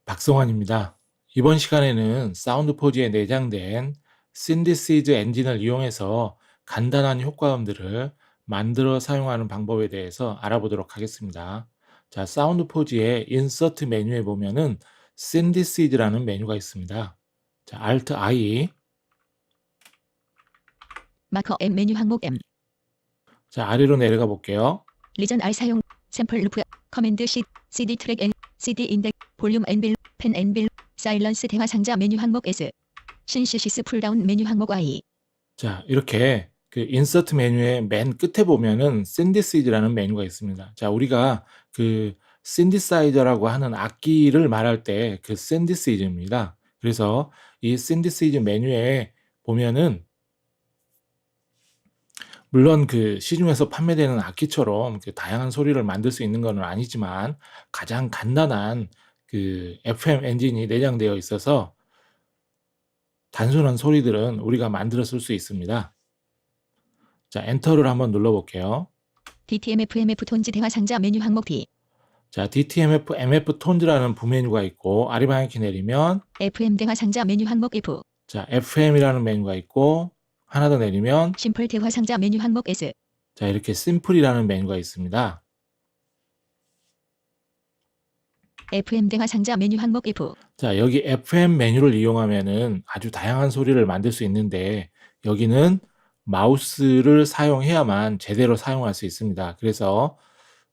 박성환입니다. 이번 시간에는 사운드포지에 내장된 신디시즈 엔진을 이용해서 간단한 효과음들을 만들어 사용하는 방법에 대해서 알아보도록 하겠습니다. 자, 사운드포지의 인서트 메뉴에 보면은 신디시즈라는 메뉴가 있습니다. 자, Alt I. 마커 M 메뉴 항목 M. 자, 아래로 내려가 볼게요. 리전 R 사용 샘플 루프 커맨드 C CD 트랙 N CD 인덱 볼륨 N빌 펜 N빌 사일런스 대화 상자 메뉴 항목 S 신시시스 풀다운 메뉴 항목 I. 자, 이렇게 그 인서트 메뉴의 맨 끝에 보면은 신디시즈라는 메뉴가 있습니다. 자, 우리가 그 신디사이저라고 하는 악기를 말할 때 그 신디시즈입니다. 그래서 이 신디시즈 메뉴에 보면은 물론 그 시중에서 판매되는 악기처럼 그 다양한 소리를 만들 수 있는 건 아니지만 가장 간단한 그 FM 엔진이 내장되어 있어서 단순한 소리들은 우리가 만들어 쓸 수 있습니다. 자, 엔터를 한번 눌러볼게요. DTMF MF 톤즈 대화 상자 메뉴 항목 D. 자, DTMF, MF 톤즈라는 부메뉴가 있고 아래 방향키 내리면 FM 대화 상자 메뉴 항목 F. 자, FM이라는 메뉴가 있고 하나 더 내리면 심플 대화 상자 메뉴 항목 S. 자, 이렇게 심플이라는 메뉴가 있습니다. FM 대화 상자 메뉴 항목 F. 자, 여기 FM 메뉴를 이용하면은 아주 다양한 소리를 만들 수 있는데 여기는 마우스를 사용해야만 제대로 사용할 수 있습니다. 그래서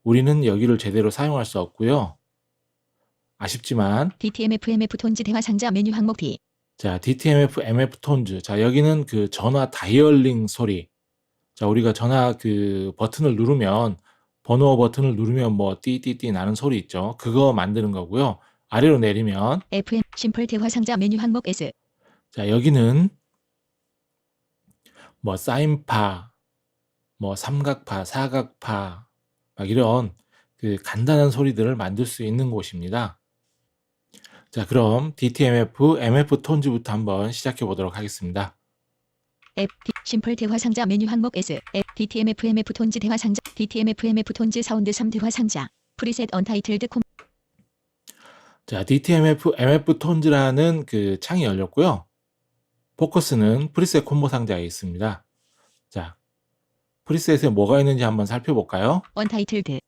우리는 여기를 제대로 사용할 수 없고요. 아쉽지만 DTMF MF 톤즈 대화 상자 메뉴 항목 D. 자, DTMF, MF 톤즈. 자, 여기는 그 전화 다이얼링 소리. 자, 우리가 전화 그 버튼을 누르면 번호 버튼을 누르면 뭐 띠띠띠 나는 소리 있죠. 그거 만드는 거고요. 아래로 내리면 FM 심플 대화 상자 메뉴 항목 S. 자, 여기는 뭐 사인파, 뭐 삼각파, 사각파 막 이런 그 간단한 소리들을 만들 수 있는 곳입니다. 자, 그럼 DTMF, MF 톤즈부터 한번 시작해 보도록 하겠습니다. F D 심플 대화 상자 메뉴 항목 S. F DTMF MF 톤즈 대화 상자 DTMF MF 톤즈 사운드 3 대화 상자 프리셋 언타이틀드 콤. 자, DTMF, MF 톤즈라는 그 창이 열렸고요. 포커스는 프리셋 콤보 상자에 있습니다. 자, 프리셋에 뭐가 있는지 한번 살펴볼까요? 언타이틀드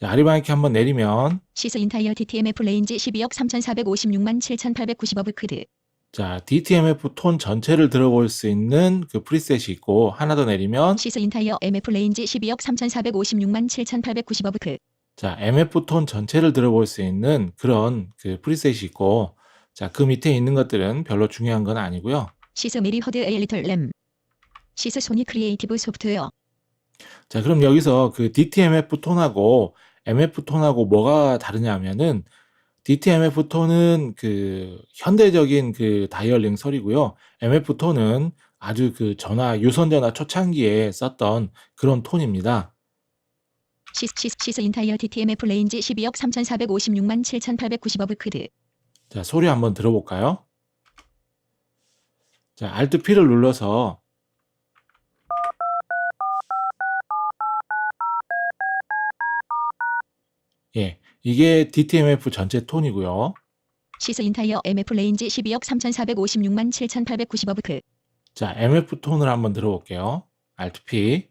자, 아리바이키 한번 내리면 시스 인타이어 DTMF 레인지 12억 3,456만 7,890억 크드. 자, DTMF 톤 전체를 들어볼 수 있는 그 프리셋이 있고 하나 더 내리면 시스 인타이어 MF 레인지 12억 3,456만 7,890억 크. 자, MF 톤 전체를 들어볼 수 있는 그런 그 프리셋이 있고 자, 그 밑에 있는 것들은 별로 중요한 건 아니고요. 시스 메리 허드 에이 리틀 램. 시스 소니 크리에이티브 소프트웨어. 자, 그럼 여기서 그 DTMF 톤하고 MF 톤하고 뭐가 다르냐 하면은 DTMF 톤은 그 현대적인 그 다이얼링 소리고요. MF 톤은 아주 그 전화 유선전화 초창기에 썼던 그런 톤입니다. 시스 인타이어 DTMF 레인지 12억 3,456만 7,890억 크드. 자, 소리 한번 들어볼까요? 자, Alt P를 눌러서 예, 이게 DTMF 전체 톤이고요. 시스 인타이어 MF 레인지 12억 3,456만 7,890억 크. 자, MF 톤을 한번 들어볼게요. Alt P.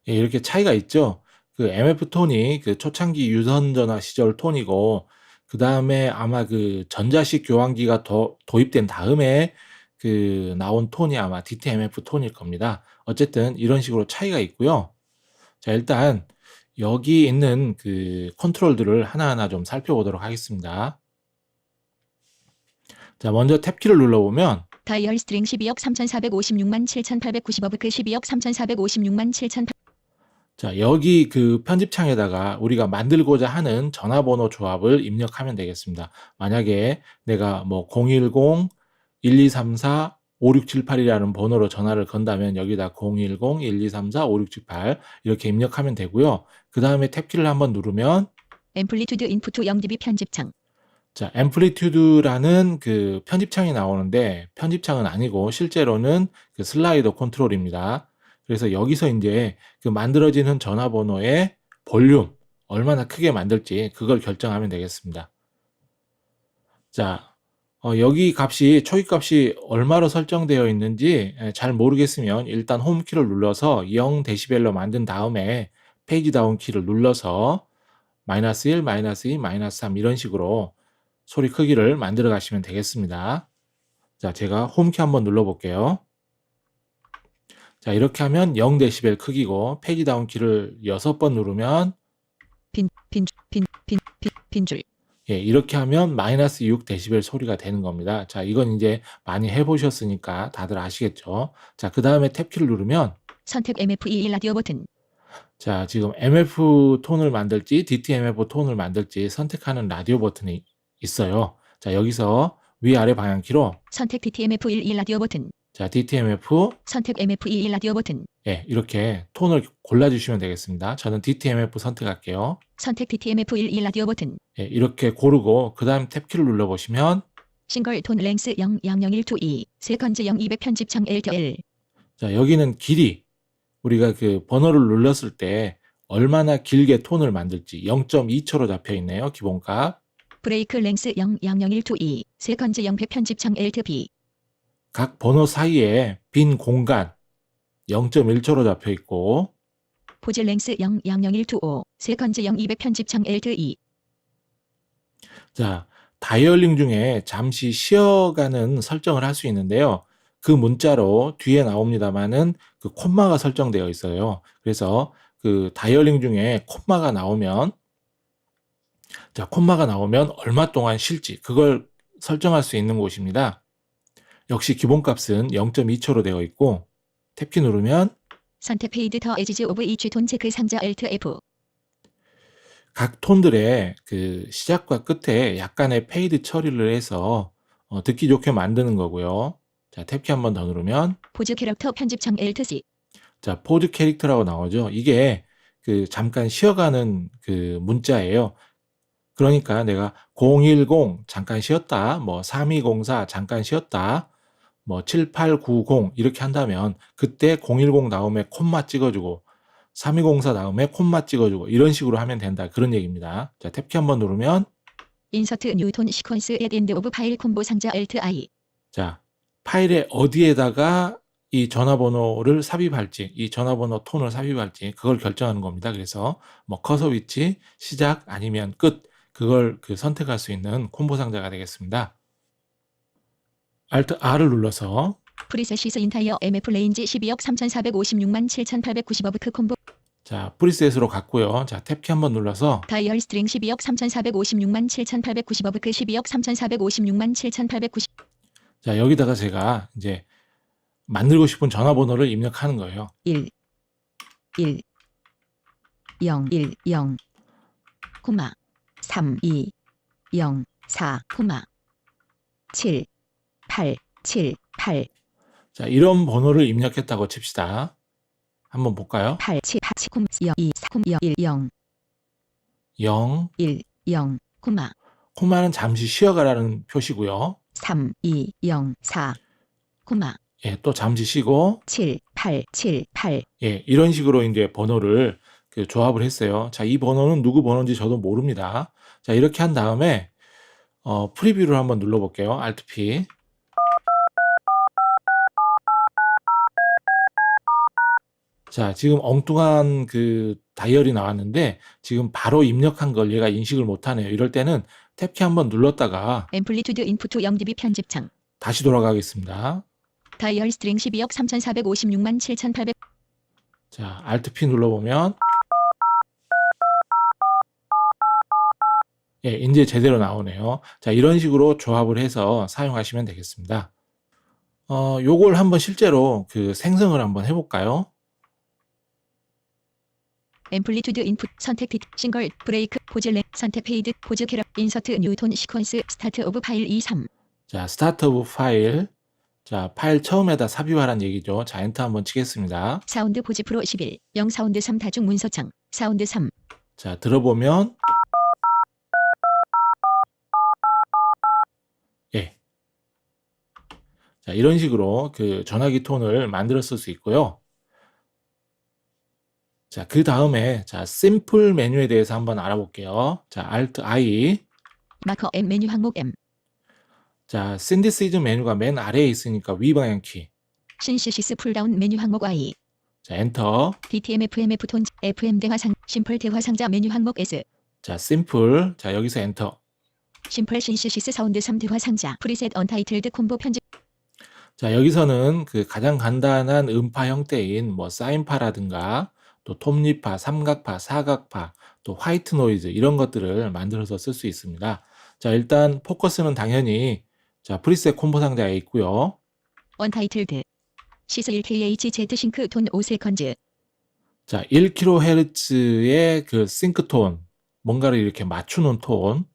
예, 이렇게 차이가 있죠. 그 MF 톤이 그 초창기 유선전화 시절 톤이고 그 다음에 아마 그 전자식 교환기가 도입된 다음에 그 나온 톤이 아마 DTMF 톤일 겁니다. 어쨌든 이런 식으로 차이가 있고요. 자, 일단 여기 있는 그 컨트롤들을 하나하나 좀 살펴보도록 하겠습니다. 자, 먼저 탭키를 눌러보면 다이얼 스트링 12억 3,456만 7,890억 크 12억 3,456만 7,800. 자, 여기 그 편집창에다가 우리가 만들고자 하는 전화번호 조합을 입력하면 되겠습니다. 만약에 내가 뭐 010-1234-5678이라는 번호로 전화를 건다면 여기다 010-1234-5678 이렇게 입력하면 되고요. 그 다음에 탭키를 한번 누르면 앰플리튜드 인풋 0dB 편집창. 자, 앰플리튜드라는 그 편집창이 나오는데 편집창은 아니고 실제로는 그 슬라이더 컨트롤입니다. 그래서 여기서 이제 그 만들어지는 전화번호의 볼륨, 얼마나 크게 만들지 그걸 결정하면 되겠습니다. 자, 여기 값이, 초기 값이 얼마로 설정되어 있는지 잘 모르겠으면 일단 홈키를 눌러서 0dB로 만든 다음에 페이지 다운 키를 눌러서 -1, -2, -3 이런 식으로 소리 크기를 만들어 가시면 되겠습니다. 자, 제가 홈키 한번 눌러 볼게요. 자, 이렇게 하면 0dB 크기고 페이지 다운 키를 6번 누르면 빈줄. 예, 이렇게 하면 -6dB 소리가 되는 겁니다. 자, 이건 이제 많이 해보셨으니까 다들 아시겠죠? 자, 그 다음에 탭키를 누르면 선택 MF21 라디오 버튼. 자, 지금 MF 톤을 만들지 DTMF 톤을 만들지 선택하는 라디오 버튼이 있어요. 자, 여기서 위아래 방향키로 선택 DTMF11 라디오 버튼. 자, DTMF 선택 MF21 라디오 버튼. 예, 이렇게 톤을 골라주시면 되겠습니다. 저는 DTMF 선택할게요. 선택 DTMF11 라디오 버튼. 예, 이렇게 고르고 그 다음 탭키를 눌러보시면 싱글 톤 랭스 0000122 세컨즈 0200 편집창 LTL. 자, 여기는 길이 우리가 그 번호를 눌렀을 때 얼마나 길게 톤을 만들지 0.2초로 잡혀 있네요. 기본값. 브레이크 랭스 0000122 세컨즈 0100 편집창 LTB. 각 번호 사이에 빈 공간 0.1초로 잡혀 있고 포즈 랭스 0000125 세컨즈 0200 편집창 LTE. 자, 다이얼링 중에 잠시 쉬어가는 설정을 할 수 있는데요. 그 문자로 뒤에 나옵니다만은 그 콤마가 설정되어 있어요. 그래서 그 다이얼링 중에 콤마가 나오면 자, 콤마가 나오면 얼마 동안 쉴지 그걸 설정할 수 있는 곳입니다. 역시 기본값은 0.2초로 되어 있고 탭키 누르면 선택 페이드 더 에지즈 오브 이치 톤 체크 상자 Alt F. 각 톤들의 그 시작과 끝에 약간의 페이드 처리를 해서 듣기 좋게 만드는 거고요. 자, 탭키 한번 더 누르면 포즈 캐릭터 편집창 Alt C. 자, 포즈 캐릭터라고 나오죠. 이게 그 잠깐 쉬어가는 그 문자예요. 그러니까 내가 010 잠깐 쉬었다, 뭐 3204 잠깐 쉬었다, 뭐 7890 이렇게 한다면 그때 010 다음에 콤마 찍어주고 3204 다음에 콤마 찍어주고 이런 식으로 하면 된다. 그런 얘기입니다. 자, 탭키 한번 누르면 인서트 뉴톤 시퀀스 앳 엔드 오브 파일 콤보 상자 Alt I. 자, 파일에 어디에다가 이 전화번호를 삽입할지, 이 전화번호 톤을 삽입할지 그걸 결정하는 겁니다. 그래서 뭐 커서 위치, 시작 아니면 끝 그걸 그 선택할 수 있는 콤보 상자가 되겠습니다. Alt R을 눌러서 프리셋시스 인타이어 MF 레인지 12억 3456만 7890어브크 콤보. 자, 프리셋으로 갔고요. 자, 탭키 한번 눌러서 다이얼 스트링 12억 3456만 7890어브크 12억 3456만 7890. 자, 여기다가 제가 이제 만들고 싶은 전화번호를 입력하는 거예요. 1 1 0 1 0 코마 3 2 0 4 코마 7 8 7 8 자, 이런 번호를 입력했다고 칩시다. 한번 볼까요? 8 7 8 7 코마 0 2 4 코마 1 0 0, 1 0 코마 콤마는 잠시 쉬어가라는 표시고요. 3 2 0 4 코마 예, 또 잠시 쉬고 7 8 7 8. 예, 이런 식으로 이제 번호를 그 조합을 했어요. 자, 이 번호는 누구 번호인지 저도 모릅니다. 자, 이렇게 한 다음에 프리뷰를 한번 눌러볼게요. Alt P. 자, 지금 엉뚱한 그 다이얼이 나왔는데 지금 바로 입력한 걸 얘가 인식을 못하네요. 이럴 때는 탭키 한번 눌렀다가 앰플리투드 인풋 0dB 편집창. 다시 돌아가겠습니다. 다이얼 스트링 12억 3456만 7800. 자, Alt P 눌러보면 예, 이제 제대로 나오네요. 자, 이런 식으로 조합을 해서 사용하시면 되겠습니다. 요걸 한번 실제로 그 생성을 한번 해볼까요? 앰플리투드 인풋 선택 디 싱글 브레이크 포즈 랭 선택 페이드 포즈 캐럿 인서트 뉴톤 시퀀스 스타트 오브 파일 23. 자, 스타트 오브 파일. 자, 파일 처음에다 삽입하란 얘기죠. 자, 엔터 한번 치겠습니다. 사운드 포즈 프로 11 0 사운드 3 다중 문서창 사운드 3. 자, 들어보면 예. 자, 이런 식으로 그 전화기 톤을 만들어 쓸 수 있고요. 자, 그 다음에 자, 심플 메뉴에 대해서 한번 알아볼게요. 자, Alt I. 마커 M 메뉴 항목 M. 자, 신디시즈 메뉴가 맨 아래에 있으니까 위 방향 키. 신시시스 풀다운 메뉴 항목 Y. 자, 엔터. DTM FMF 톤 FM 대화 상 심플 대화 상자 메뉴 항목 S. 자, 심플. 자, 여기서 엔터. 심플 신시시스 사운드 3 대화 상자 프리셋 언타이틀드 콤보 편집. 자, 여기서는 그 가장 간단한 음파 형태인 뭐 사인파라든가 또 톱니파, 삼각파, 사각파, 또 화이트 노이즈 이런 것들을 만들어서 쓸 수 있습니다. 자, 일단 포커스는 당연히 자, 프리셋 콤보 상자에 있고요. 언타이틀드. 시스 1kHz 싱크 톤 5세컨즈. 자, 1kHz의 그 싱크톤, 뭔가를 이렇게 맞추는 톤,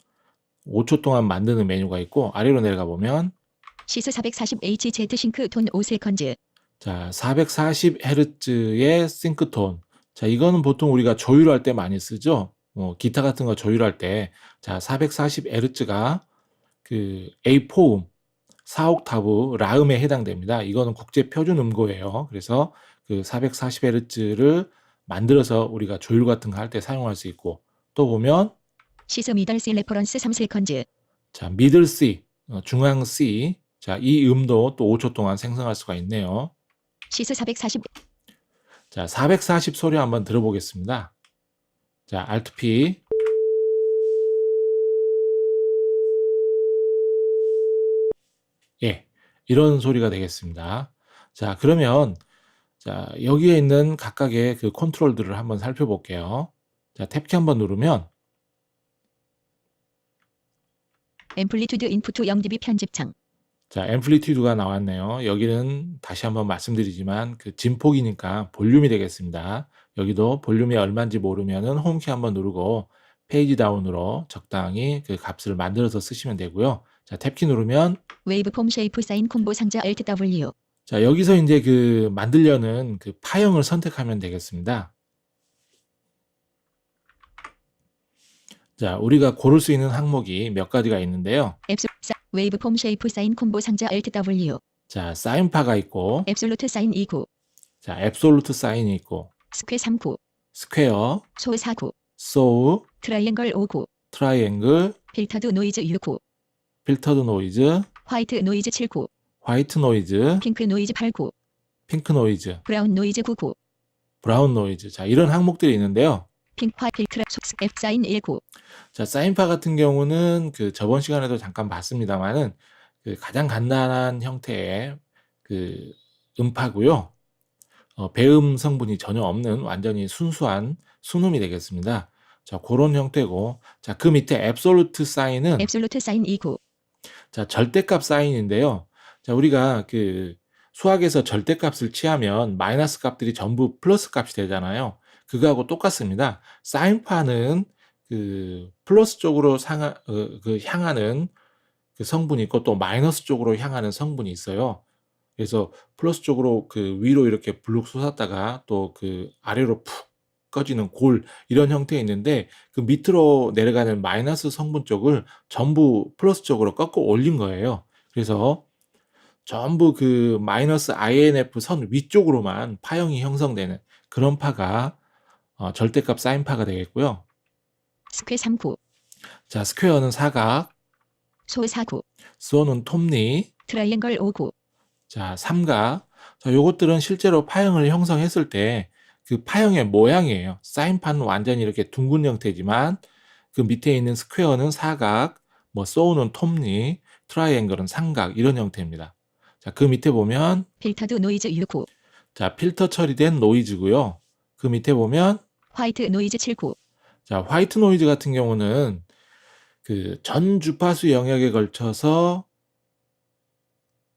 5초 동안 만드는 메뉴가 있고, 아래로 내려가 보면, 시스 440Hz 싱크 톤 5세컨즈. 자, 440Hz의 싱크톤. 자, 이거는 보통 우리가 조율할 때 많이 쓰죠. 기타 같은 거 조율할 때. 자, 440Hz가 그 A4음, 4옥타브 라음에 해당됩니다. 이거는 국제 표준 음고예요. 그래서 그 440Hz를 만들어서 우리가 조율 같은 거 할 때 사용할 수 있고, 또 보면 시스 미들 C 레퍼런스 3세컨즈. 자, 미들 C, 중앙 C. 자, 이 음도 또 5초 동안 생성할 수가 있네요. 시스 440. 자, 440 소리 한번 들어보겠습니다. 자, Alt P. 예, 이런 소리가 되겠습니다. 자, 그러면 자, 여기에 있는 각각의 그 컨트롤들을 한번 살펴볼게요. 자, 탭키 한번 누르면 앰플리튜드 인풋 0dB 편집창. 자, 앰플리튜드가 나왔네요. 여기는 다시 한번 말씀드리지만 그 진폭이니까 볼륨이 되겠습니다. 여기도 볼륨이 얼마인지 모르면은 홈키 한번 누르고 페이지 다운으로 적당히 그 값을 만들어서 쓰시면 되고요. 자, 탭키 누르면 웨이브폼 쉐이프 사인 콤보 상자 Alt W. 자, 여기서 이제 그 만들려는 그 파형을 선택하면 되겠습니다. 자, 우리가 고를 수 있는 항목이 몇 가지가 있는데요. 웨이브폼 쉐이프 사인 콤보 상자 Alt W. 자, 사인파가 있고, 앱솔루트 사인 2구. 자, 앱솔루트 사인이 있고, 스퀘 3구. 스퀘어, 소 4구. 소우, 트라이앵글 5구. 트라이앵글, 필터드 노이즈 6구. 필터드 노이즈, 화이트 노이즈 7구. 화이트 노이즈, 핑크 노이즈 8구. 핑크 노이즈, 브라운 노이즈 9구. 브라운 노이즈. 자, 이런 항목들이 있는데요. 핑크파 필크랩 앱 사인 1구. 자, 사인파 같은 경우는 그 저번 시간에도 잠깐 봤습니다만은 그 가장 간단한 형태의 그 음파고요. 배음 성분이 전혀 없는 완전히 순수한 순음이 되겠습니다. 자, 그런 형태고, 자, 그 밑에 앱솔루트 사인은 앱솔루트 사인 2구. 자, 절대값 사인인데요. 자, 우리가 그 수학에서 절대값을 취하면 마이너스 값들이 전부 플러스 값이 되잖아요. 그거하고 똑같습니다. 사인파는 그 플러스 쪽으로 향하는 그 성분이 있고 또 마이너스 쪽으로 향하는 성분이 있어요. 그래서 플러스 쪽으로 그 위로 이렇게 블룩 솟았다가 또 그 아래로 푹 꺼지는 골 이런 형태에 있는데 그 밑으로 내려가는 마이너스 성분 쪽을 전부 플러스 쪽으로 꺾어 올린 거예요. 그래서 전부 그 마이너스 INF 선 위쪽으로만 파형이 형성되는 그런 파가 절대값 사인파가 되겠고요. 스퀘 3구. 자, 스퀘어는 사각, 소 4구. 소는 톱니, 트라이앵글 5구. 자, 삼각. 자, 요것들은 실제로 파형을 형성했을 때 그 파형의 모양이에요. 사인파는 완전히 이렇게 둥근 형태지만 그 밑에 있는 스퀘어는 사각, 뭐 소우는 톱니, 트라이앵글은 삼각 이런 형태입니다. 자, 그 밑에 보면 필터드 노이즈 6구. 자, 필터 처리된 노이즈고요. 그 밑에 보면 화이트 노이즈 7구. 자, 화이트 노이즈 같은 경우는 그 전 주파수 영역에 걸쳐서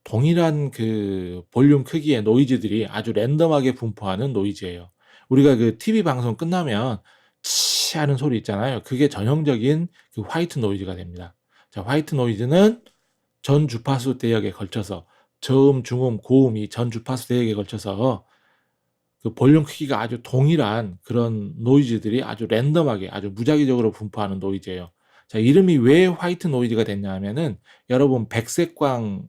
동일한 그 볼륨 크기의 노이즈들이 아주 랜덤하게 분포하는 노이즈예요. 우리가 그 TV 방송 끝나면 치 하는 소리 있잖아요. 그게 전형적인 그 화이트 노이즈가 됩니다. 자, 화이트 노이즈는 전 주파수 대역에 걸쳐서 저음, 중음, 고음이 전 주파수 대역에 걸쳐서 그 볼륨 크기가 아주 동일한 그런 노이즈들이 아주 랜덤하게 아주 무작위적으로 분포하는 노이즈예요. 자, 이름이 왜 화이트 노이즈가 됐냐 하면은 여러분 백색광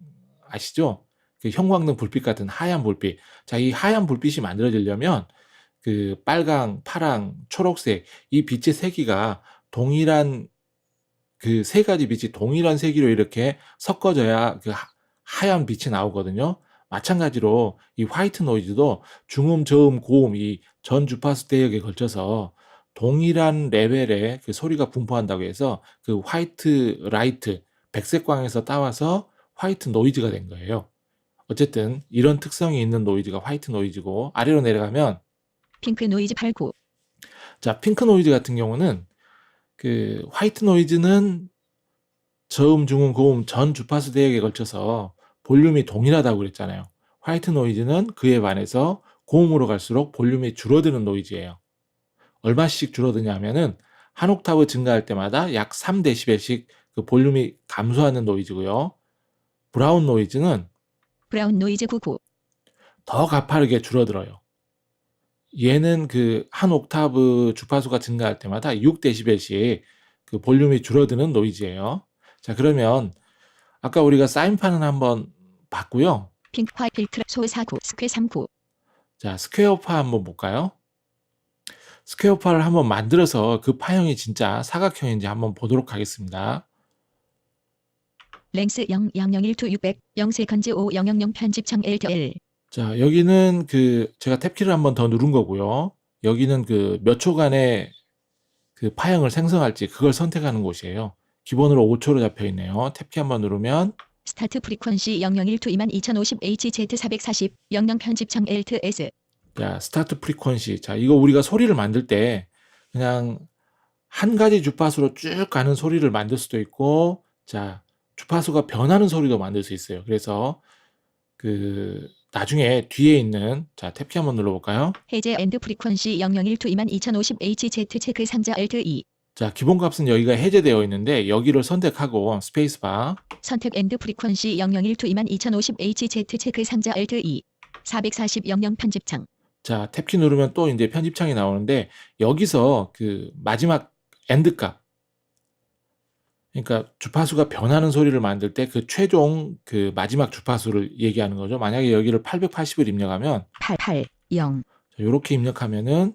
아시죠? 그 형광등 불빛 같은 하얀 불빛. 자, 이 하얀 불빛이 만들어지려면 그 빨강, 파랑, 초록색 이 빛의 세기가 동일한 그 세 가지 빛이 동일한 세기로 이렇게 섞어져야 그 하얀 빛이 나오거든요. 마찬가지로 이 화이트 노이즈도 중음, 저음, 고음 이 전 주파수 대역에 걸쳐서 동일한 레벨의 그 소리가 분포한다고 해서 그 화이트 라이트, 백색광에서 따와서 화이트 노이즈가 된 거예요. 어쨌든 이런 특성이 있는 노이즈가 화이트 노이즈고 아래로 내려가면 핑크 노이즈 89. 자, 핑크 노이즈 같은 경우는 그 화이트 노이즈는 저음, 중음, 고음 전 주파수 대역에 걸쳐서 볼륨이 동일하다고 그랬잖아요. 화이트 노이즈는 그에 반해서 고음으로 갈수록 볼륨이 줄어드는 노이즈예요. 얼마씩 줄어드냐면은 한 옥타브 증가할 때마다 약 3dB씩 그 볼륨이 감소하는 노이즈고요. 브라운 노이즈는 브라운 노이즈 99. 더 가파르게 줄어들어요. 얘는 그 한 옥타브 주파수가 증가할 때마다 6dB씩 그 볼륨이 줄어드는 노이즈예요. 자, 그러면 아까 우리가 사인판은 한번 봤고요. 핑크 화이 필트러 소 49. 스퀘 39. 자, 스퀘어파 한번 볼까요? 스퀘어파를 한번 만들어서 그 파형이 진짜 사각형인지 한번 보도록 하겠습니다. 랭스 0 0 0 1 2 600 0 세컨즈 5 0 0 0 편집창 L 자, 여기는 그 제가 탭키를 한번 더 누른 거고요. 여기는 그 몇 초간의 그 파형을 생성할지 그걸 선택하는 곳이에요. 기본으로 5초로 잡혀 있네요. 탭키 한번 누르면 스타트 프리퀀시 001 2 22050 HZ 440 00 편집창 LTS. 자, 스타트 프리퀀시. 자, 이거 우리가 소리를 만들 때 그냥 한 가지 주파수로 쭉 가는 소리를 만들 수도 있고, 자, 주파수가 변하는 소리도 만들 수 있어요. 그래서 그 나중에 뒤에 있는 자, 탭키 한번 눌러볼까요? 해제 앤드 프리퀀시 001 2 22050 HZ 체크 상자 Alt2. 자, 기본값은 여기가 해제되어 있는데 여기를 선택하고 스페이스바. 선택 앤드 프리퀀시 001 2 22050 HZ 체크 상자 Alt2. 440 00 편집창. 자, 탭키 누르면 또 이제 편집창이 나오는데 여기서 그 마지막 엔드 값. 그러니까 주파수가 변하는 소리를 만들 때 그 최종 그 마지막 주파수를 얘기하는 거죠. 만약에 여기를 880을 입력하면 88 0. 이렇게 입력하면은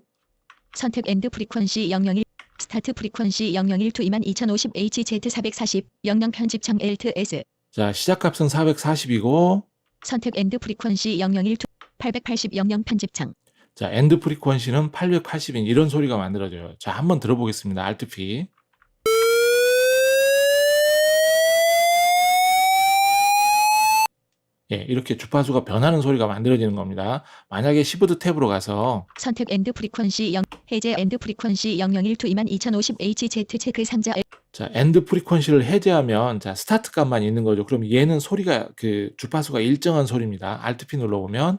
선택 앤드 프리퀀시 001 스타트 프리퀀시 001 2 22050 HZ 440 00 편집창 LTS. 자, 시작값은 440이고 선택 앤드 프리퀀시 001 2 880 00 편집창. 자, 엔드 프리퀀시는 880인 이런 소리가 만들어져요. 자, 한번 들어보겠습니다. Alt P. 예, 이렇게 주파수가 변하는 소리가 만들어지는 겁니다. 만약에 Shift 탭으로 가서 선택 앤드 프리퀀시 0 해제 앤드 프리퀀시 001 2 22050 HZ 체크 상자 자, 엔드 프리퀀시를 해제하면 자, 스타트 값만 있는 거죠. 그럼 얘는 소리가 그 주파수가 일정한 소리입니다. Alt P 눌러보면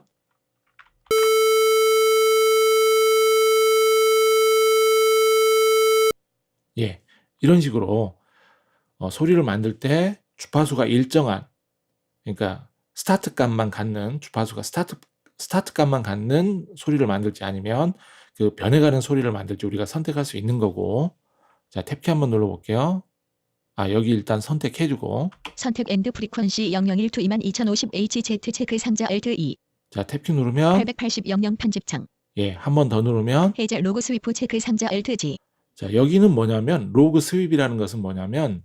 예, 이런 식으로 소리를 만들 때 주파수가 일정한 그러니까 스타트 값만 갖는 주파수가 스타트 값만 갖는 소리를 만들지 아니면 그 변해가는 소리를 만들지 우리가 선택할 수 있는 거고. 자, 탭키 한번 눌러볼게요. 아, 여기 일단 선택해주고. 선택 앤드 프리퀀시 001 2 22050 HZ 체크 상자 Alt2. 자, 탭키 누르면 880 00 편집창. 예, 한 번 더 누르면 해제 로그 스위프 체크 상자 Alt-G. 자, 여기는 뭐냐면 로그 스윕이라는 것은 뭐냐면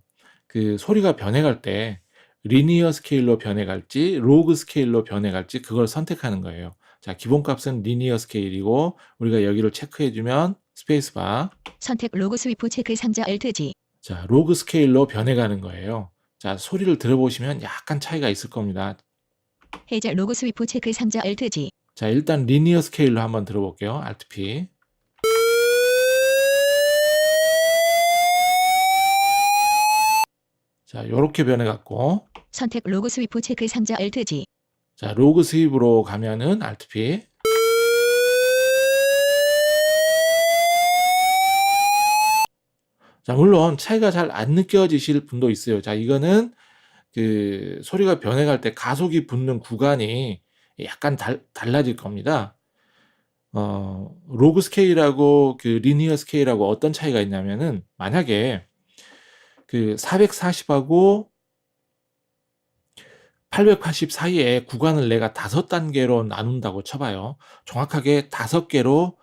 그 소리가 변해갈 때 리니어 스케일로 변해갈지 로그 스케일로 변해갈지 그걸 선택하는 거예요. 자, 기본값은 리니어 스케일이고 우리가 여기를 체크해주면 스페이스바. 선택 로그 스위프 체크 상자 Alt-G. 자, 로그 스케일로 변해가는 거예요. 자, 소리를 들어보시면 약간 차이가 있을 겁니다. 해제 로그 스위프 체크 상자 Alt-G. 자, 일단 리니어 스케일로 한번 들어볼게요. Alt P. 자, 요렇게 변해갖고 선택 로그 스위프 체크 상자 Alt-G. 자, 로그 스윕으로 가면은 Alt P. 자, 물론 차이가 잘 안 느껴지실 분도 있어요. 자, 이거는 그 소리가 변해갈 때 가속이 붙는 구간이 약간 달라질 겁니다. 로그 스케일하고 그 리니어 스케일하고 어떤 차이가 있냐면은 만약에 그 440하고 880 사이에 구간을 내가 5단계로 나눈다고 쳐봐요. 정확하게 5개로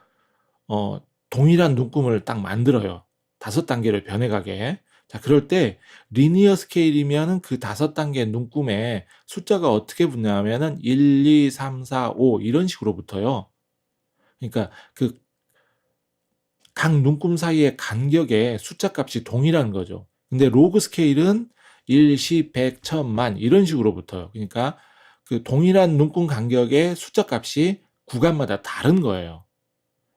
동일한 눈금을 딱 만들어요. 5단계를 변해가게. 자, 그럴 때 리니어 스케일이면은 그 5단계 눈금에 숫자가 어떻게 붙냐면은 1, 2, 3, 4, 5 이런 식으로 붙어요. 그러니까 그 각 눈금 사이의 간격의 숫자 값이 동일한 거죠. 근데 로그 스케일은 1, 10, 100, 1000만 이런 식으로 붙어요. 그러니까 그 동일한 눈금 간격의 숫자 값이 구간마다 다른 거예요.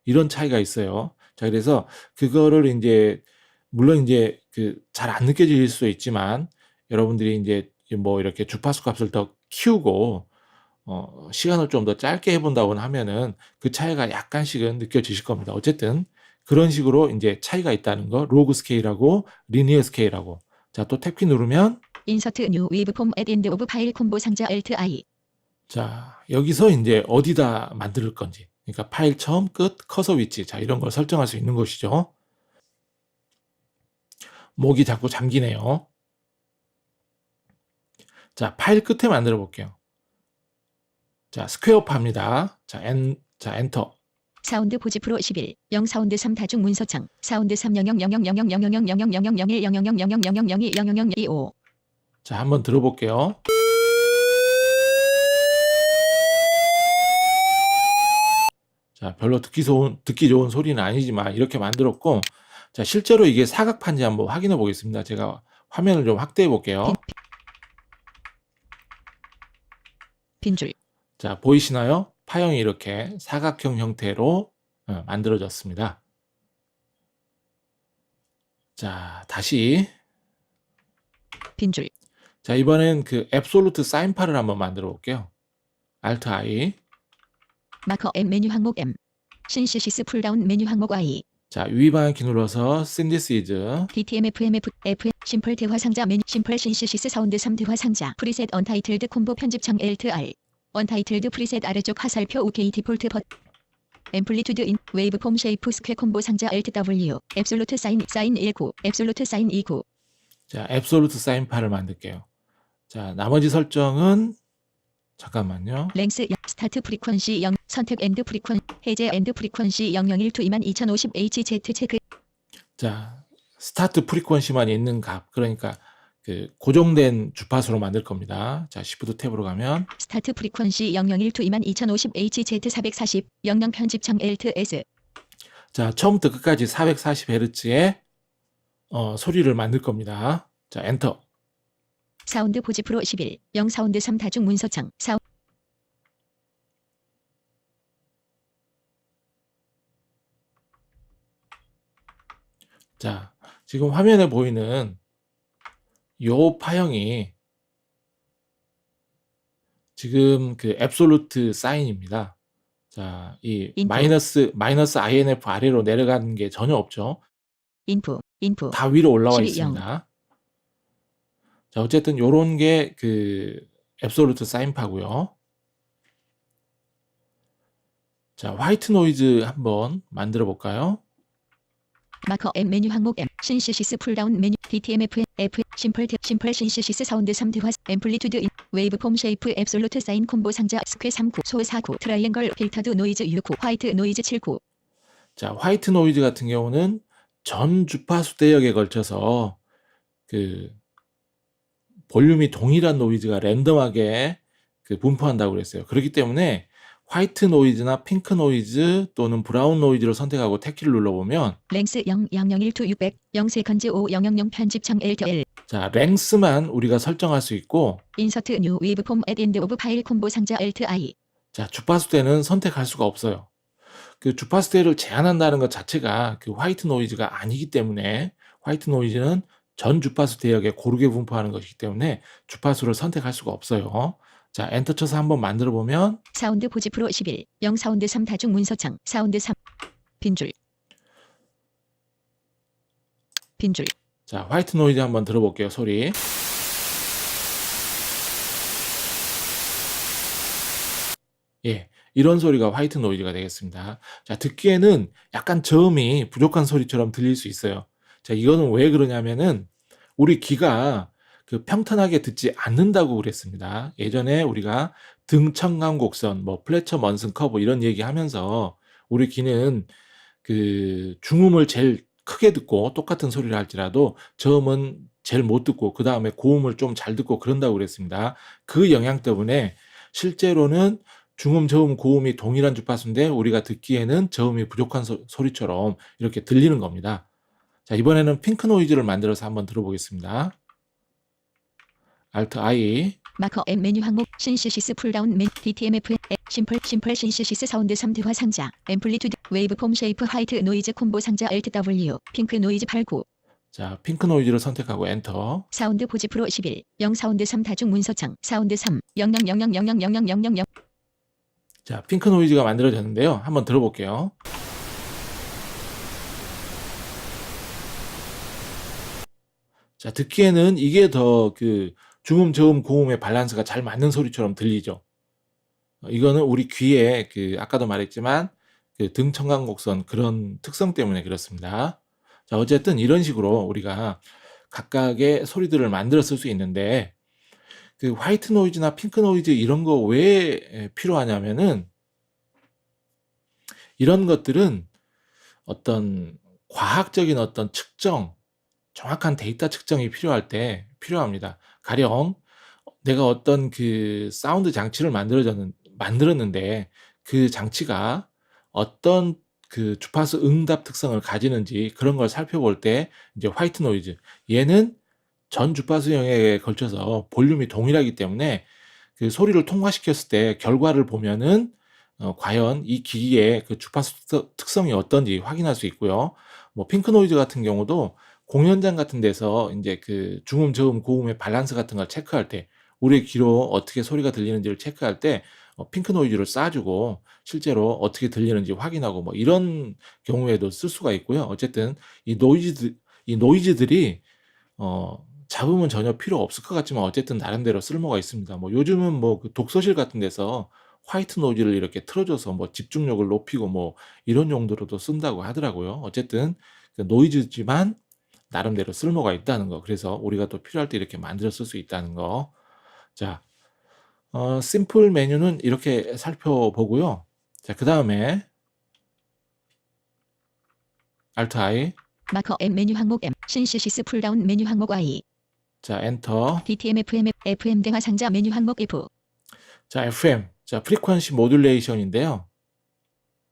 이런 차이가 있어요. 자, 그래서 그거를 인제 물론 인제 그 잘 안 느껴질 수도 있지만 여러분들이 인제 뭐 이렇게 주파수 값을 더 키우고 시간을 좀 더 짧게 해 본다고는 하면은 그 차이가 약간씩은 느껴지실 겁니다. 어쨌든 그런 식으로 인제 차이가 있다는 거 로그 스케일하고 리니어 스케일하고. 자, 또 탭키 누르면 인서트 뉴 웨브폼 앳 엔드 오브 파일 콤보 상자 Alt I. 자, 여기서 인제 어디다 만들 건지 그러니까 파일 처음, 끝, 커서 위치 자 이런 걸 설정할 수 있는 것이죠. 목이 자꾸 잠기네요. 자, 파일 끝에 만들어 볼게요. 자, 스퀘어파입니다. 자, 엔터. 사운드 보지 프로 11 0 사운드 3 다중 문서창 사운드 3 0 0 0 0 0 0 0 0 0 0 0 0 0 0 0 1 0 0 0 0 0 0 0 0 2 0 0 0 2 5. 자, 한번 들어볼게요. 자, 별로 듣기 좋은 소리는 아니지만 이렇게 만들었고, 자, 실제로 이게 사각판인지 한번 확인해 보겠습니다. 제가 화면을 좀 확대해 볼게요. 빈줄. 자, 보이시나요? 파형이 이렇게 사각형 형태로 만들어졌습니다. 자, 다시. 빈줄. 자, 이번엔 그 앱솔루트 사인파를 한번 만들어 볼게요. Alt I. 마커 M 메뉴 항목 M. 신시시스 풀다운 메뉴 항목 I. 자, 위 방향키 눌러서 synthesis. DTMFMF F 심플 대화 상자 메뉴 심플 신시시스 사운드 3 대화 상자 프리셋 언타이틀드 콤보 편집창 Alt R. 언타이틀드 프리셋 아래쪽 화살표 OK 디폴트 버 앰플리투드 인 웨이브폼 쉐이프 스퀘 콤보 상자 Alt W. 앱솔루트 사인 19. 앱솔루트 사인 29. 자, 앱솔루트 사인파를 만들게요. 자, 나머지 설정은 잠깐만요. 랭스 스타트 프리퀀시 0 선택 엔드 프리퀀 해제 엔드 프리퀀시 001 2 22050 HZ 체크. 자, 스타트 프리퀀시만 있는 값. 그러니까 그 고정된 주파수로 만들 겁니다. 자, 시프트 탭으로 가면 스타트 프리퀀시 001 2 22050 HZ 440 영영 편집창 Alt S. 자, 처음부터 끝까지 440Hz의 소리를 만들 겁니다. 자, 엔터. 사운드 보지 프로 11 0 사운드 3 다중 문서창 자, 지금 화면에 보이는 요 파형이 지금 그 앱솔루트 사인입니다. 자, 이 인프. 마이너스 INF 아래로 내려가는 게 전혀 없죠. 인프 다 위로 올라와 12, 있습니다. 자, 어쨌든 요런 게 그 앱솔루트 사인파고요. 자, 화이트 노이즈 한번 만들어 볼까요? 마커 M 메뉴 항목 M 신시시스 풀다운 메뉴 DTMF F 심플 신시시스 사운드 3 대화 앰플리투드 인 웨이브폼 쉐이프 앱솔루트 사인 콤보 상자 스퀘 39 소 49 트라이앵글 필터드 노이즈 69 화이트 노이즈 79. 자, 화이트 노이즈 같은 경우는 전 주파수 대역에 걸쳐서 그 볼륨이 동일한 노이즈가 랜덤하게 그 분포한다고 그랬어요. 그렇기 때문에 화이트 노이즈나 핑크 노이즈 또는 브라운 노이즈를 선택하고 탭키를 눌러보면 랭스 0 001 2 600 0 세컨즈 5 000 편집창 Alt L. 자, 랭스만 우리가 설정할 수 있고 인서트 뉴 웨이브폼 앳 엔드 오브 파일 콤보 상자 Alt I. 자, 주파수대는 선택할 수가 없어요. 그 주파수대를 제한한다는 것 자체가 그 화이트 노이즈가 아니기 때문에 화이트 노이즈는 전 주파수 대역에 고르게 분포하는 것이기 때문에 주파수를 선택할 수가 없어요. 자, 엔터 쳐서 한번 만들어 보면 사운드 보지 프로 11 0 사운드 3 다중 문서창 사운드 3 빈줄. 빈줄. 자, 화이트 노이즈 한번 들어볼게요. 소리. 예, 이런 소리가 화이트 노이즈가 되겠습니다. 자, 듣기에는 약간 저음이 부족한 소리처럼 들릴 수 있어요. 자, 이거는 왜 그러냐면은 우리 귀가 그 평탄하게 듣지 않는다고 그랬습니다. 예전에 우리가 등청강 곡선, 뭐 플래처 먼슨 커브 이런 얘기하면서 우리 귀는 그 중음을 제일 크게 듣고 똑같은 소리를 할지라도 저음은 제일 못 듣고 그다음에 고음을 좀 잘 듣고 그런다고 그랬습니다. 그 영향 때문에 실제로는 중음, 저음, 고음이 동일한 주파수인데 우리가 듣기에는 저음이 부족한 소리처럼 이렇게 들리는 겁니다. 자, 이번에는 핑크 노이즈를 만들어서 한번 들어보겠습니다. Alt I. 마커 M 메뉴 항목 신시시스 풀다운 메뉴 DTMF 심플 신시시스 사운드 3대화 상자 앰플리튜드 웨이브폼 쉐이프 화이트 노이즈 콤보 상자 Alt W 핑크 노이즈 89 자, 핑크 노이즈를 선택하고 엔터. 사운드 포지 프로 11 0 사운드 3 다중 문서창 사운드 3 000000000000 자, 핑크 노이즈가 만들어졌는데요. 한번 들어볼게요. 자, 듣기에는 이게 더 그 중음, 저음, 고음의 밸런스가 잘 맞는 소리처럼 들리죠. 이거는 우리 귀에 그 아까도 말했지만 그 등청강 곡선 그런 특성 때문에 그렇습니다. 자, 어쨌든 이런 식으로 우리가 각각의 소리들을 만들어 쓸 수 있는데 그 화이트 노이즈나 핑크 노이즈 이런 거 왜 필요하냐면은 이런 것들은 어떤 과학적인 어떤 측정, 정확한 데이터 측정이 필요할 때 필요합니다. 가령 내가 어떤 그 사운드 장치를 만들었는데 그 장치가 어떤 그 주파수 응답 특성을 가지는지 그런 걸 살펴볼 때 이제 화이트 노이즈, 얘는 전 주파수 영역에 걸쳐서 볼륨이 동일하기 때문에 그 소리를 통과시켰을 때 결과를 보면은 과연 이 기기의 그 주파수 특성이 어떤지 확인할 수 있고요. 뭐 핑크 노이즈 같은 경우도 공연장 같은 데서 이제 그 중음, 저음, 고음의 밸런스 같은 걸 체크할 때 우리의 귀로 어떻게 소리가 들리는지를 체크할 때 핑크 노이즈를 쏴주고 실제로 어떻게 들리는지 확인하고 뭐 이런 경우에도 쓸 수가 있고요. 어쨌든 이 노이즈들이 잡으면 전혀 필요 없을 것 같지만 어쨌든 나름대로 쓸모가 있습니다. 뭐 요즘은 뭐 그 독서실 같은 데서 화이트 노이즈를 이렇게 틀어줘서 뭐 집중력을 높이고 뭐 이런 용도로도 쓴다고 하더라고요. 어쨌든 그 노이즈지만 나름대로 쓸모가 있다는 거. 그래서 우리가 또 필요할 때 이렇게 만들어 쓸 수 있다는 거. 자, 심플 메뉴는 이렇게 살펴보고요. 자, 그 다음에 Alt I. 마커 M 메뉴 항목 M 신시시스 풀다운 메뉴 항목 I 자, 엔터. DTM FM 대화 상자 메뉴 항목 F 자, FM. 자, 프리퀀시 모듈레이션인데요.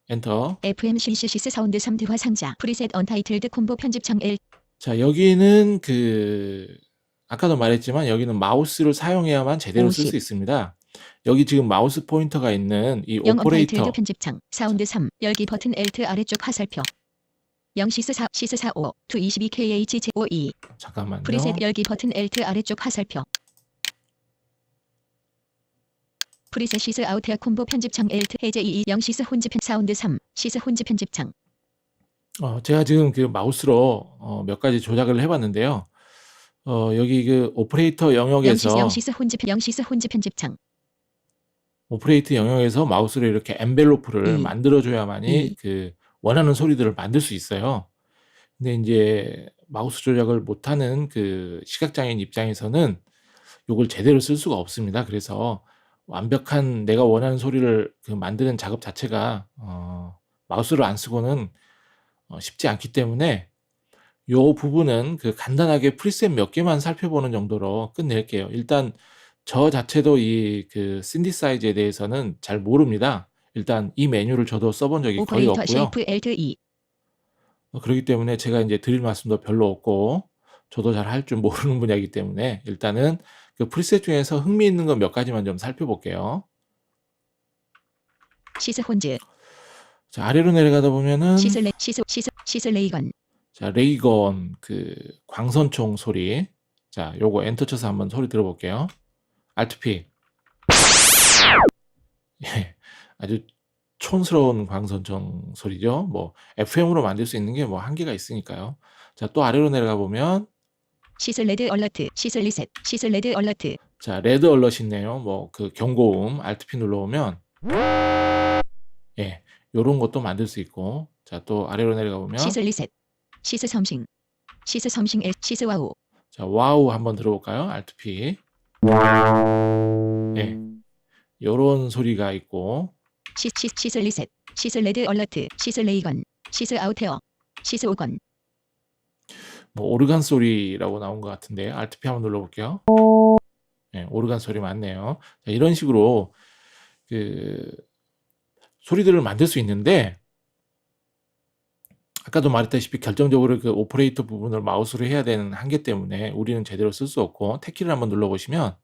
엔터. FM 신시시스 사운드 3대화 상자 프리셋 언타이틀드 콤보 편집창 L 자, 여기는 그 아까도 말했지만 여기는 마우스를 사용해야만 제대로 쓸 50. 수 있습니다. 여기 지금 마우스 포인터가 있는 이 0 오퍼레이터. 언타이틀드 편집창 사운드 3 열기 버튼 Alt 아래쪽 화살표 0 시스 4 시스 45 2 22 KH 제52 잠깐만요. 프리셋 열기 버튼 Alt 아래쪽 화살표 프리셋 시스 아웃 콤보 편집창 Alt 해제 22 0 시스 혼지 편 사운드 3 시스 혼지 편집창 제가 지금 그 마우스로 몇 가지 조작을 해봤는데요. 여기 그 오퍼레이터 영역에서 0 시스 혼지 편집창 오퍼레이터 영역에서 마우스로 이렇게 엔벨로프를 이. 만들어줘야만이 그 원하는 소리들을 만들 수 있어요. 근데 이제 마우스 조작을 못하는 그 시각장애인 입장에서는 요걸 제대로 쓸 수가 없습니다. 그래서 완벽한 내가 원하는 소리를 그 만드는 작업 자체가 마우스를 안 쓰고는 쉽지 않기 때문에 요 부분은 그 간단하게 프리셋 몇 개만 살펴보는 정도로 끝낼게요. 일단 저 자체도 이 그 신디사이즈에 대해서는 잘 모릅니다. 일단 이 메뉴를 저도 써본 적이 거의 오퍼레이터 없고요. 쉐이프 Alt E 그렇기 때문에 제가 이제 드릴 말씀도 별로 없고 저도 잘 할 줄 모르는 분야이기 때문에 일단은 그 프리셋 중에서 흥미있는 거 몇 가지만 좀 살펴볼게요. 시스 혼즈 자, 아래로 내려가다 보면은 시스 레이건 자, 레이건 그 광선총 소리. 자, 요거 엔터 쳐서 한번 소리 들어볼게요. Alt P. 예, 아주 촌스러운 광선총 소리죠. 뭐 FM으로 만들 수 있는 게 뭐 한계가 있으니까요. 자, 또 아래로 내려가 보면 시스 레드 얼러트 시스 리셋 시스 레드 얼러트 자, 레드 얼럿이 있네요. 뭐 그 경고음 Alt P 눌러오면 예, 요런 것도 만들 수 있고. 자, 또 아래로 내려가 보면 시스 리셋 시스 섬싱 L 시스 와우 자, 와우 한번 들어볼까요? Alt P. 예, 요런 소리가 있고. 시스 리셋 시스 레드 얼러트 시스 레이건 시스 아웃헤어. 시스 오건. 뭐 오르간 소리라고 나온 것 같은데 Alt P 한번 눌러볼게요. 네, 오르간 소리 맞네요. 자, 이런 식으로 그 소리들을 만들 수 있는데 아까도 말했다시피 결정적으로 그 오퍼레이터 부분을 마우스로 해야 되는 한계 때문에 우리는 제대로 쓸 수 없고 탭키를 한번 눌러보시면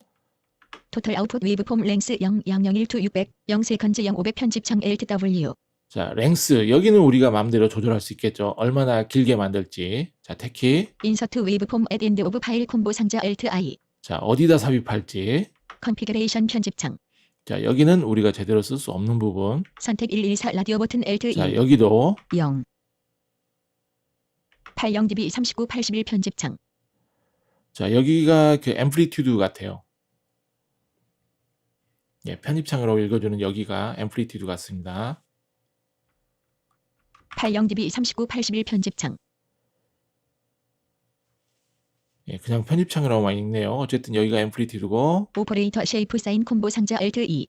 토탈 아웃풋 웨이브폼 랭스 0 001 to 600 0 세컨즈 0 500 편집창 Alt W. 자, 랭스 여기는 우리가 마음대로 조절할 수 있겠죠. 얼마나 길게 만들지. 자, 탭키. 인서트 웨이브폼 at end of 파일 콤보 상자 Alt I. 자, 어디다 삽입할지. 컨피그레이션 편집창. 자, 여기는 우리가 제대로 쓸 수 없는 부분. 선택 114 라디오 버튼 Alt 자, 2. 여기도 0. 80dB 39 81 편집창. 자, 여기가 그 앰플리튜드 같아요. 예, 편집창으로 읽어주는 여기가 앰플리튜드 같습니다. 80dB 39 81 편집창. 예, 그냥 편집창이라고만 읽네요. 어쨌든 여기가 앰플리튜드고, 오퍼레이터 쉐이프 사인 콤보 상자 Alt 2.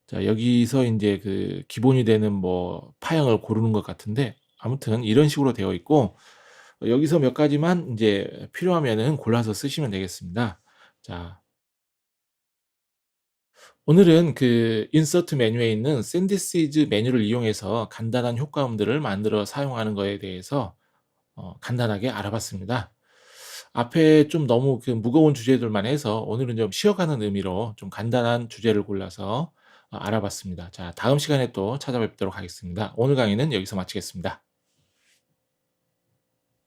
자, 여기서 이제 그 기본이 되는 뭐 파형을 고르는 것 같은데, 아무튼 이런 식으로 되어 있고, 여기서 몇 가지만 이제 필요하면은 골라서 쓰시면 되겠습니다. 자, 오늘은 그 인서트 메뉴에 있는 synthesis 메뉴를 이용해서 간단한 효과음들을 만들어 사용하는 거에 대해서 간단하게 알아봤습니다. 앞에 좀 너무 그 무거운 주제들만 해서 오늘은 좀 쉬어가는 의미로 좀 간단한 주제를 골라서 알아봤습니다. 자, 다음 시간에 또 찾아뵙도록 하겠습니다. 오늘 강의는 여기서 마치겠습니다.